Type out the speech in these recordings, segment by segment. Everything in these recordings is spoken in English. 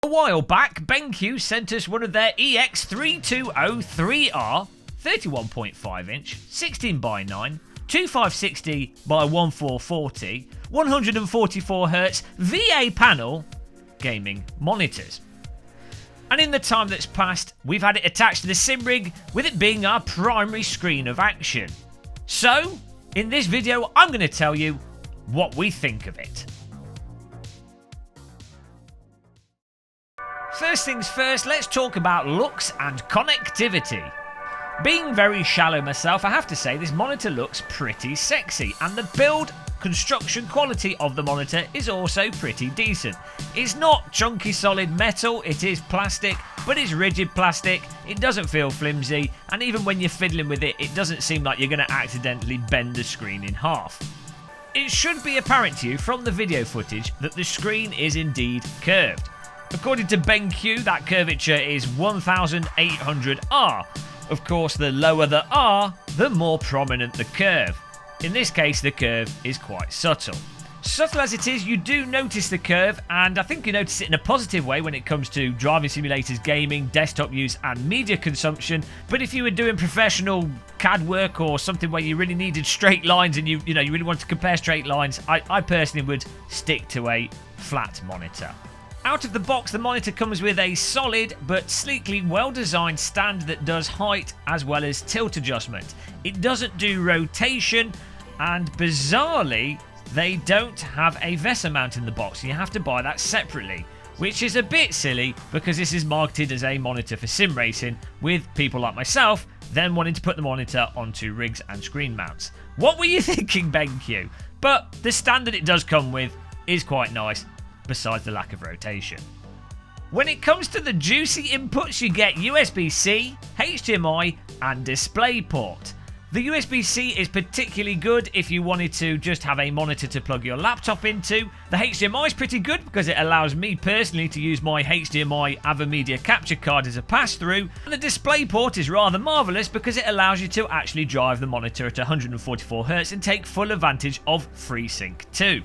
A while back, BenQ sent us one of their Ex3203R 31.5 inch, 16:9, 2560 by 1440, 144Hz VA panel gaming monitors. And in the time that's passed, we've had it attached to the sim rig, with it being our primary screen of action. So, in this video, I'm going to tell you what we think of it. First things first, let's talk about looks and connectivity. Being very shallow myself, I have to say this monitor looks pretty sexy, and the build construction quality of the monitor is also pretty decent. It's not chunky solid metal, it is plastic, but it's rigid plastic, it doesn't feel flimsy, and even when you're fiddling with it, it doesn't seem like you're going to accidentally bend the screen in half. It should be apparent to you from the video footage that the screen is indeed curved. According to BenQ, that curvature is 1800R. Of course, the lower the R, the more prominent the curve. In this case, the curve is quite subtle. Subtle as it is, you do notice the curve, and I think you notice it in a positive way when it comes to driving simulators, gaming, desktop use, and media consumption. But if you were doing professional CAD work or something where you really needed straight lines and you really want to compare straight lines, I personally would stick to a flat monitor. Out of the box, the monitor comes with a solid but sleekly well-designed stand that does height as well as tilt adjustment. It doesn't do rotation, and bizarrely, they don't have a VESA mount in the box. You have to buy that separately, which is a bit silly because this is marketed as a monitor for sim racing, with people like myself then wanting to put the monitor onto rigs and screen mounts. What were you thinking, BenQ? But the stand that it does come with is quite nice, besides the lack of rotation. When it comes to the juicy inputs, you get USB-C, HDMI, and DisplayPort. The USB-C is particularly good if you wanted to just have a monitor to plug your laptop into. The HDMI is pretty good because it allows me personally to use my HDMI AVerMedia capture card as a pass-through. And the DisplayPort is rather marvellous because it allows you to actually drive the monitor at 144Hz and take full advantage of FreeSync 2.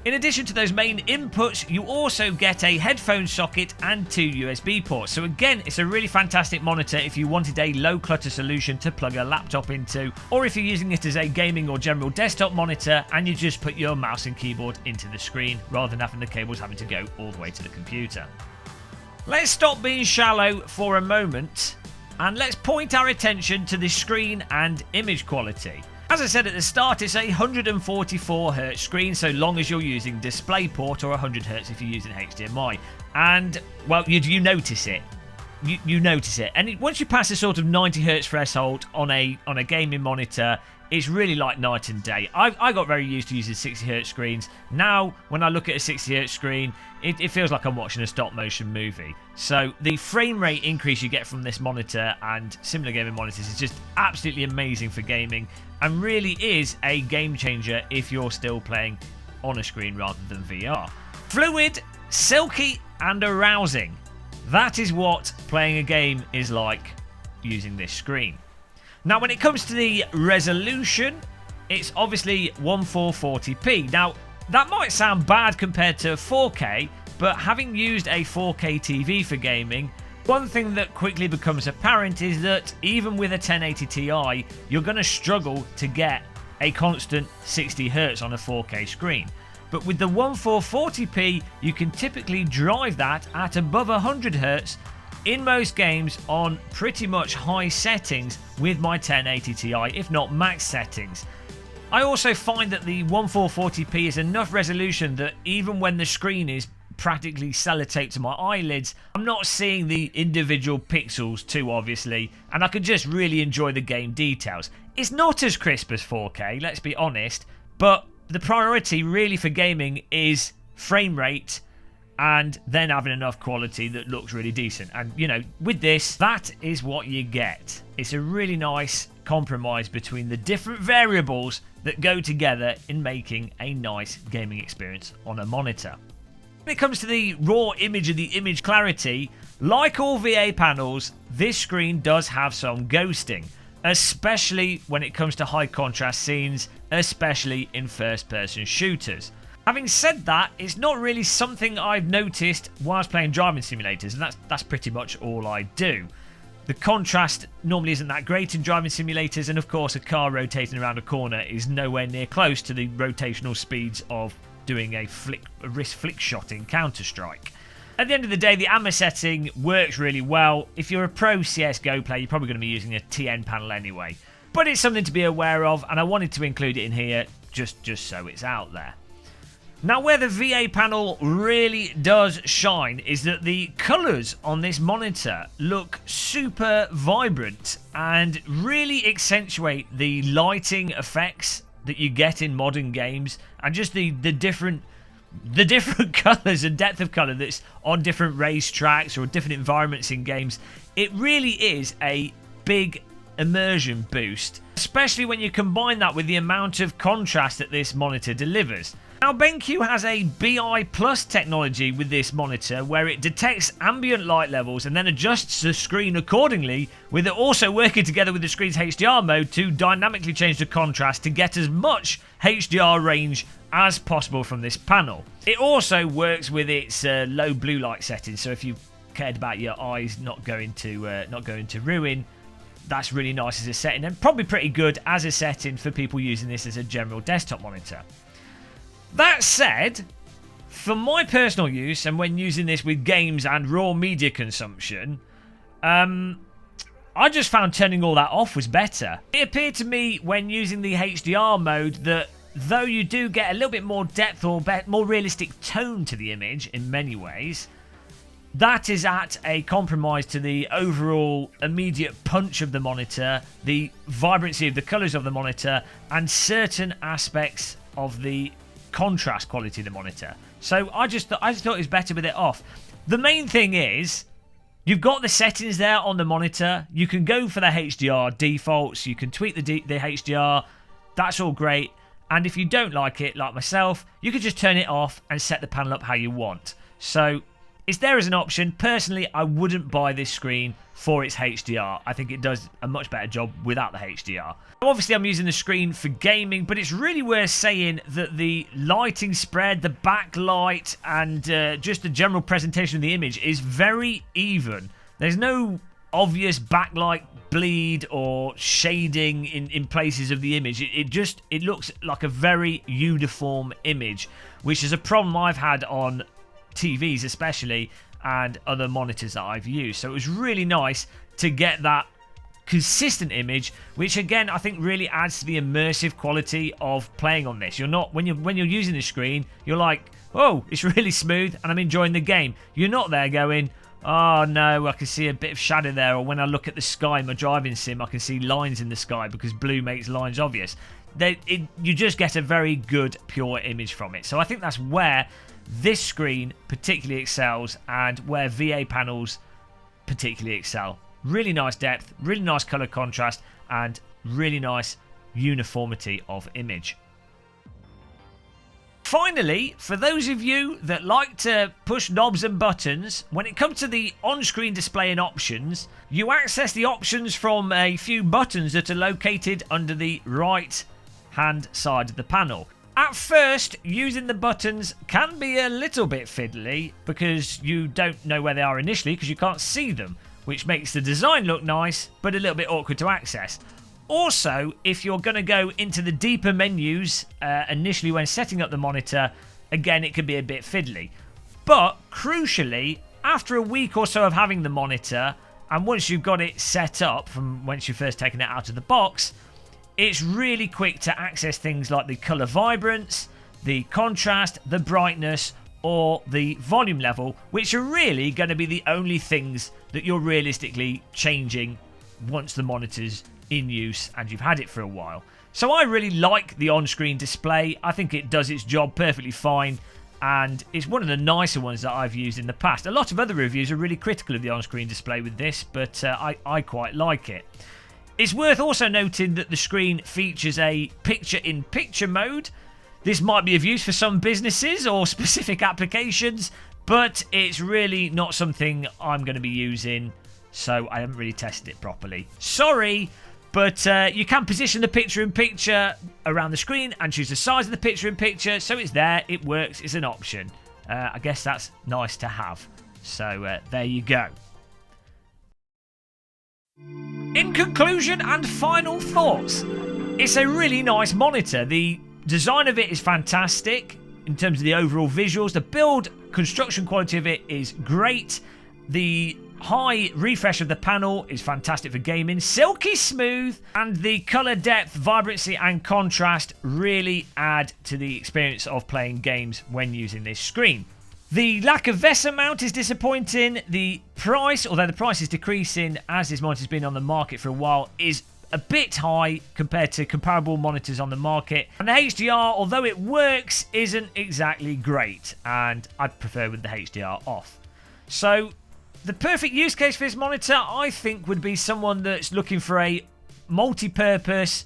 In addition to those main inputs, you also get a headphone socket and 2 USB ports. So again, it's a really fantastic monitor if you wanted a low clutter solution to plug a laptop into, or if you're using it as a gaming or general desktop monitor and you just put your mouse and keyboard into the screen rather than having the cables having to go all the way to the computer. Let's stop being shallow for a moment and let's point our attention to the screen and image quality. As I said at the start, it's a 144Hz screen so long as you're using DisplayPort, or 100Hz if you're using HDMI. And, well, you notice it. You notice it. And once you pass a sort of 90Hz threshold on a gaming monitor, it's really like night and day. I got very used to using 60Hz screens. Now, when I look at a 60Hz screen, it feels like I'm watching a stop-motion movie. So the frame rate increase you get from this monitor and similar gaming monitors is just absolutely amazing for gaming, and really is a game changer if you're still playing on a screen rather than VR. Fluid, silky, and arousing. That is what playing a game is like using this screen. Now, when it comes to the resolution, it's obviously 1440p. Now, that might sound bad compared to 4K, but having used a 4K TV for gaming, one thing that quickly becomes apparent is that even with a 1080 Ti, you're going to struggle to get a constant 60Hz on a 4K screen. But with the 1440p, you can typically drive that at above 100Hz in most games on pretty much high settings with my 1080 Ti, if not max settings. I also find that the 1440p is enough resolution that even when the screen is practically sellotaped to my eyelids, I'm not seeing the individual pixels too obviously, and I can just really enjoy the game details. It's not as crisp as 4K, let's be honest, but the priority really for gaming is frame rate and then having enough quality that looks really decent. And with this, that is what you get. It's a really nice compromise between the different variables that go together in making a nice gaming experience on a monitor. When it comes to the raw image and the image clarity, like all VA panels, this screen does have some ghosting, especially when it comes to high contrast scenes, especially in first person shooters. Having said that, it's not really something I've noticed whilst playing driving simulators, and that's pretty much all I do. The contrast normally isn't that great in driving simulators, and of course a car rotating around a corner is nowhere near close to the rotational speeds of doing a wrist flick shot in Counter-Strike. At the end of the day, the AMA setting works really well. If you're a pro CSGO player, you're probably going to be using a TN panel anyway. But it's something to be aware of, and I wanted to include it in here just so it's out there. Now, where the VA panel really does shine is that the colours on this monitor look super vibrant and really accentuate the lighting effects that you get in modern games, and just the different colours and depth of colour that's on different racetracks or different environments in games. It really is a big immersion boost, especially when you combine that with the amount of contrast that this monitor delivers. Now, BenQ has a BI Plus technology with this monitor where it detects ambient light levels and then adjusts the screen accordingly, with it also working together with the screen's HDR mode to dynamically change the contrast to get as much HDR range as possible from this panel. It also works with its low blue light settings, so if you cared about your eyes not going to ruin, that's really nice as a setting, and probably pretty good as a setting for people using this as a general desktop monitor. That said, for my personal use and when using this with games and raw media consumption, I just found turning all that off was better. It appeared to me when using the HDR mode that though you do get a little bit more depth or more realistic tone to the image in many ways, that is at a compromise to the overall immediate punch of the monitor, the vibrancy of the colours of the monitor, and certain aspects of the contrast quality of the monitor. So I just thought it was better with it off. The main thing is, you've got the settings there on the monitor. You can go for the HDR defaults. You can tweak the HDR. That's all great. And if you don't like it, like myself, you can just turn it off and set the panel up how you want. So it's there as an option. Personally, I wouldn't buy this screen for its HDR. I think it does a much better job without the HDR. Obviously, I'm using the screen for gaming, but it's really worth saying that the lighting spread, the backlight, and just the general presentation of the image is very even. There's no obvious backlight bleed or shading in places of the image. It looks like a very uniform image, which is a problem I've had on TVs especially and other monitors that I've used. So it was really nice to get that consistent image, which again I think really adds to the immersive quality of playing on this. You're not, when you're using the screen, you're like, oh, it's really smooth and I'm enjoying the game. You're not there going, oh no, I can see a bit of shadow there, or when I look at the sky in my driving sim I can see lines in the sky because blue makes lines obvious. You just get a very good pure image from it. So I think that's where this screen particularly excels and where VA panels particularly excel. Really nice depth, really nice color contrast, and really nice uniformity of image. Finally, for those of you that like to push knobs and buttons, when it comes to the on-screen display and options, you access the options from a few buttons that are located under the right hand side of the panel. At first, using the buttons can be a little bit fiddly because you don't know where they are initially because you can't see them, which makes the design look nice but a little bit awkward to access. Also, if you're going to go into the deeper menus initially when setting up the monitor, again it can be a bit fiddly. But crucially, after a week or so of having the monitor, and once you've got it set up from once you've first taken it out of the box, it's really quick to access things like the colour vibrance, the contrast, the brightness, or the volume level, which are really going to be the only things that you're realistically changing once the monitor's in use and you've had it for a while. So I really like the on-screen display. I think it does its job perfectly fine, and it's one of the nicer ones that I've used in the past. A lot of other reviews are really critical of the on-screen display with this, but I quite like it. It's worth also noting that the screen features a picture-in-picture mode. This might be of use for some businesses or specific applications, but it's really not something I'm going to be using, so I haven't really tested it properly. Sorry, But you can position the picture-in-picture around the screen and choose the size of the picture-in-picture. So it's there, it works, it's an option. I guess that's nice to have. So there you go. In conclusion and final thoughts, it's a really nice monitor. The design of it is fantastic in terms of the overall visuals. The build construction quality of it is great. The high refresh of the panel is fantastic for gaming. Silky smooth, and the colour depth, vibrancy and contrast really add to the experience of playing games when using this screen. The lack of VESA mount is disappointing. The price, although the price is decreasing as this monitor's been on the market for a while, is a bit high compared to comparable monitors on the market. And the HDR, although it works, isn't exactly great, and I'd prefer with the HDR off. So the perfect use case for this monitor, I think, would be someone that's looking for a multi-purpose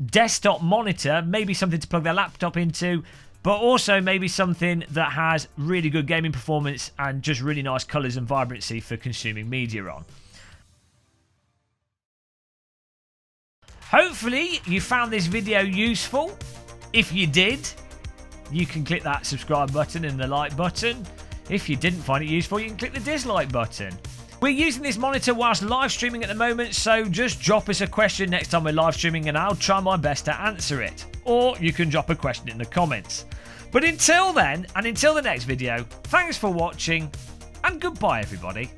desktop monitor, maybe something to plug their laptop into, but also maybe something that has really good gaming performance and just really nice colours and vibrancy for consuming media on. Hopefully you found this video useful. If you did, you can click that subscribe button and the like button. If you didn't find it useful, you can click the dislike button. We're using this monitor whilst live streaming at the moment, so just drop us a question next time we're live streaming and I'll try my best to answer it. Or you can drop a question in the comments. But until then, and until the next video, thanks for watching, and goodbye everybody.